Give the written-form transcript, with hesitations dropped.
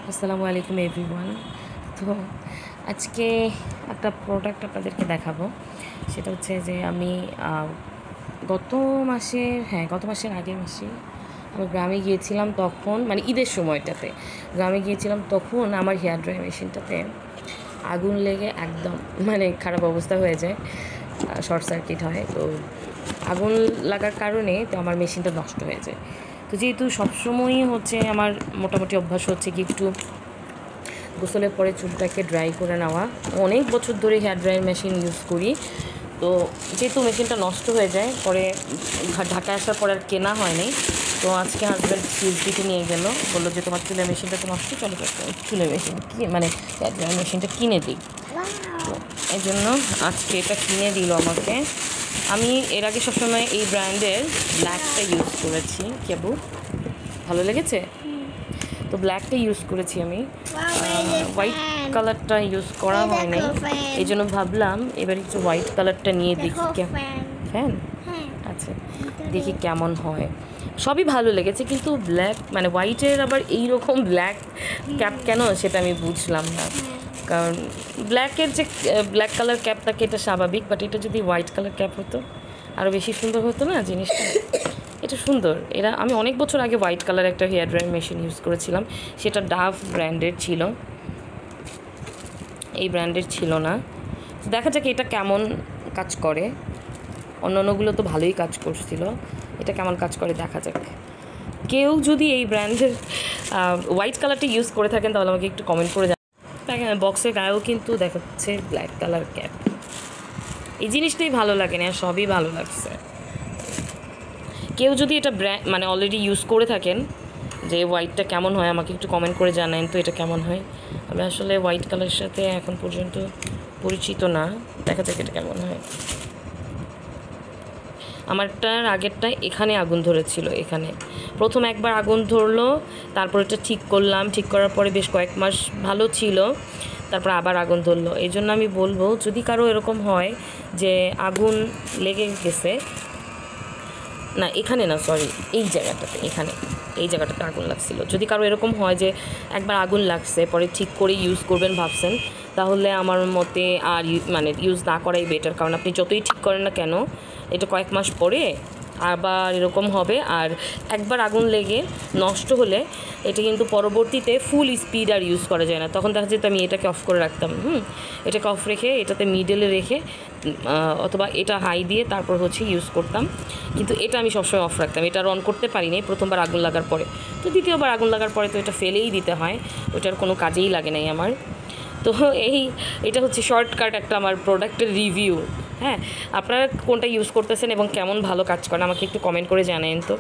আসসালামু আলাইকুম এভরিওয়ান। তো আজকে একটা প্রোডাক্ট আপনাদেরকে দেখাবো। সেটা হচ্ছে যে আমি গত মাসের আগের মাসে আমি গ্রামে গিয়েছিলাম, তখন মানে ঈদের সময়টাতে গ্রামে গিয়েছিলাম। তখন আমার হেয়ার ড্রাই মেশিনটাতে আগুন লেগে একদম মানে খারাপ অবস্থা হয়ে যায়, শর্ট সার্কিট হয়। তো আগুন লাগার কারণে তো আমার মেশিনটা নষ্ট হয়ে যায়। তো যেহেতু সবসময়ই হচ্ছে আমার মোটামুটি অভ্যাস হচ্ছে কি একটু গোসলের পরে চুলটাকে ড্রাই করে নেওয়া, অনেক বছর ধরে হেয়ার ড্রায়ার মেশিন ইউজ করি। তো যেহেতু মেশিনটা নষ্ট হয়ে যায়, পরে ঢাকায় আসার পরে আর কেনা হয়নি। তো আজকে হাজব্যান্ড সিএসবিতে নিয়ে গেল, বললো যে তোমার চুলের মেশিনটা তো নষ্ট, চলো চুলের মেশিন মানে হেয়ার ড্রায়ার মেশিনটা কিনে দিই। তো এই জন্য আজকে এটা কিনে দিল আমাকে। আমি এর আগে সবসময় এই ব্র্যান্ডের ব্ল্যাকটা ইউজ করেছি। কেবু ভালো লেগেছে, তো ব্ল্যাকটা ইউজ করেছি আমি, হোয়াইট কালারটা ইউজ করা হয়নি। এই জন্য ভাবলাম এবার একটু হোয়াইট কালারটা নিয়ে দেখি। ফ্যান আচ্ছা, দেখি কেমন হয়। সবই ভালো লেগেছে, কিন্তু ব্ল্যাক মানে হোয়াইটের আবার এই রকম ব্ল্যাক ক্যাপ কেন সেটা আমি বুঝলাম না। কারণ ব্ল্যাকের যে ব্ল্যাক কালার ক্যাপ থাকে এটা স্বাভাবিক, বাট এটা যদি হোয়াইট কালার ক্যাপ হতো আরও বেশি সুন্দর হতো না জিনিসটা। এটা সুন্দর। আমি অনেক বছর আগে হোয়াইট কালার একটা হেয়ার ড্রায়ার মেশিন ইউজ করেছিলাম, সেটা ডাভ ব্র্যান্ডের ছিল, এই ব্র্যান্ডের ছিল না। দেখা যাক এটা কেমন কাজ করে। অন্যান্যগুলো তো ভালোই কাজ করছিল, এটা কেমন কাজ করে দেখা যাক। কেউ যদি এই ব্র্যান্ডের হোয়াইট কালারটা ইউজ করে থাকেন তাহলে আমাকে একটু কমেন্ট করে জানান। বক্সের গায়েও কিন্তু দেখাচ্ছে ব্ল্যাক কালার ক্যাপ। এই জিনিসটাই ভালো লাগে না, সবই ভালো লাগছে। কেউ যদি এটা মানে অলরেডি ইউজ করে থাকেন, যে হোয়াইটটা কেমন হয় আমাকে একটু কমেন্ট করে জানান তো এটা কেমন হয়। আমি আসলে হোয়াইট কালারের সাথে এখন পর্যন্ত পরিচিত না, দেখা যাক এটা কেমন হয়। আমারটার আগেরটা এখানে আগুন ধরেছিল, এখানে প্রথম একবার আগুন ধরলো, তারপর এটা ঠিক করলাম, ঠিক করার পরে বেশ কয়েক মাস ভালো ছিল, তারপর আবার আগুন ধরলো। এই জন্য আমি বলবো যদি কারো এরকম হয় যে আগুন লেগে গেছে, না এখানে না সরি এই জায়গাটাতে, এই জায়গাটাতে আগুন লাগছিল, যদি কারো এরকম হয় যে একবার আগুন লাগছে পরে ঠিক করে ইউজ করবেন ভাবছেন, তাহলে আমার মতে আর মানে ইউজ না করাই বেটার। কারণ আপনি যতই ঠিক করেন না কেন, এটা কয়েক মাস পরে আবার এরকম হবে। আর একবার আগুন লেগে নষ্ট হলে এটা কিন্তু পরবর্তীতে ফুল স্পিড আর ইউজ করা যায় না। তখন দেখা যেত আমি এটাকে অফ করে রাখতাম, এটাকে অফ রেখে এটাতে মিডলে রেখে অথবা এটা হাই দিয়ে তারপর হচ্ছে ইউজ করতাম। কিন্তু এটা আমি সবসময় অফ রাখতাম, এটা অন করতে পারিনি প্রথমবার আগুন লাগার পরে। তো দ্বিতীয়বার আগুন লাগার পরে তো এটা ফেলেই দিতে হয়, ওটার কোনো কাজেই লাগে নাই আমার। তো এটা হচ্ছে শর্টকাট একটা আমার প্রোডাক্টের রিভিউ। হ্যাঁ, আপনারা কোনটা ইউজ করতেছেন এবং কেমন ভালো কাজ করেন আমাকে একটু কমেন্ট করে জানান তো।